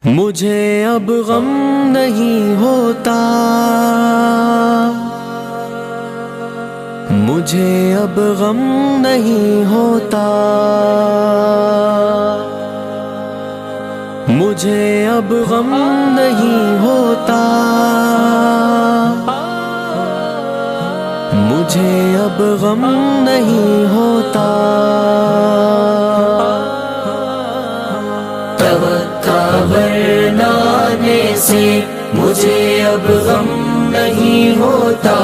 مجھے اب غم نہیں ہوتا، مجھے اب غم نہیں ہوتا، مجھے اب غم نہیں ہوتا، مجھے اب غم نہیں ہوتا۔ توقع برنانے سے مجھے اب غم نہیں ہوتا،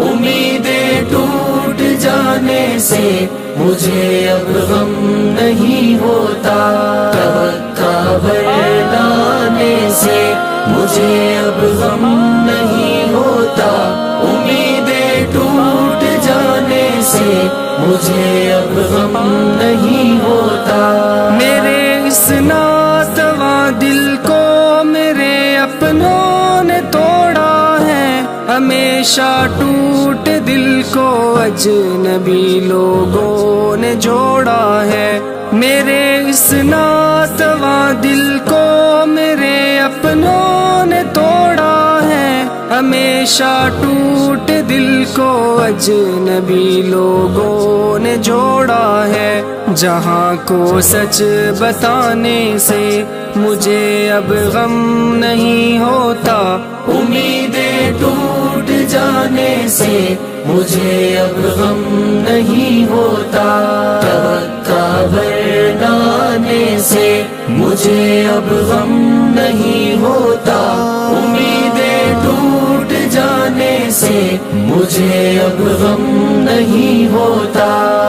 امیدیں ٹوٹ جانے سے مجھے اب غم نہیں ہوتا۔ توقع برنانے سے مجھے اب غم نہیں ہوتا، امیدیں ٹوٹ جانے سے مجھے اب غم نہیں ہوتا۔ میرے اس ناتواں دل کو میرے اپنوں نے توڑا ہے، ہمیشہ ٹوٹ دل کو اجنبی لوگوں نے جوڑا ہے۔ میرے اس ناتواں دل کو میرے اپنوں نے توڑا ہے، ہمیشہ ٹوٹ دل کو اجنبی لوگوں نے جوڑا ہے۔ جہاں کو سچ بتانے سے مجھے اب غم نہیں ہوتا، امیدیں ٹوٹ جانے سے مجھے اب غم نہیں ہوتا۔ توقع برنانے سے مجھے اب غم نہیں ہوتا، امیدیں ٹوٹ جانے سے مجھے اب غم نہیں ہوتا۔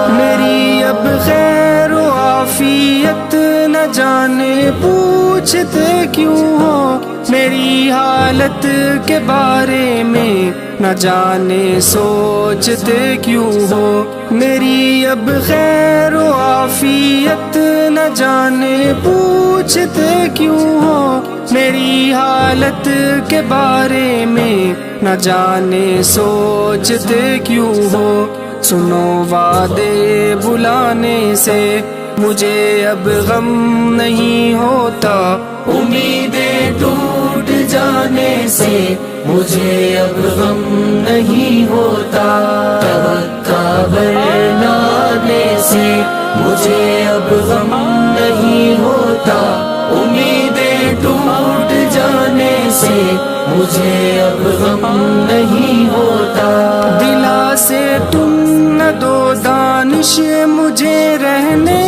میری اب خیر و عافیت نہ جانے پوچھتے کیوں ہو، میری حالت کے بارے میں نہ جانے سوچتے کیوں ہو۔ میری اب خیر و عافیت نہ جانے پوچھتے کیوں ہو، میری حالت کے بارے میں نہ جانے سوچتے کیوں ہو۔ سنو وعدے بلانے سے مجھے اب غم نہیں ہوتا، امیدیں ٹوٹ جانے سے مجھے اب غم نہیں ہوتا۔ توقع برنانے سے مجھے اب غم نہیں ہوتا، امیدیں ٹوٹ جانے سے مجھے اب غم نہیں ہوتا۔ دلا سے تم نہ دو دانش مجھے رہنے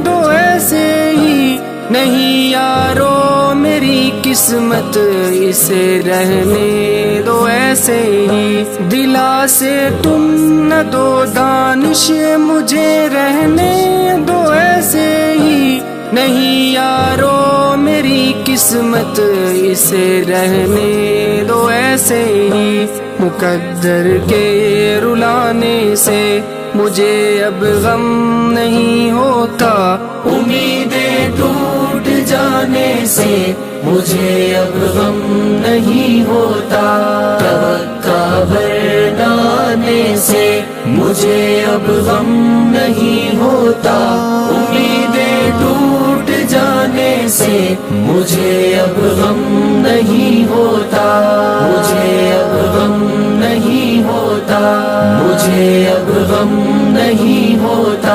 دو ایسے ہی، نہیں یارو میری قسمت اسے رہنے دو ایسے ہی۔ دلا سے تم نہ دو دانش مجھے رہنے دو ایسے ہی، نہیں یارو میری قسمت اسے رہنے دو ایسے ہی۔ مقدر کے رلانے سے مجھے اب غم نہیں ہوتا، امیدیں ٹوٹ جانے سے مجھے اب غم نہیں ہوتا۔ توقع برنانے سے مجھے اب غم نہیں ہوتا، امیدیں ٹوٹ جانے سے مجھے اب غم نہیں ہوتا۔ مجھے اب غم نہیں ہوتا، مجھے اب غم نہیں ہوتا۔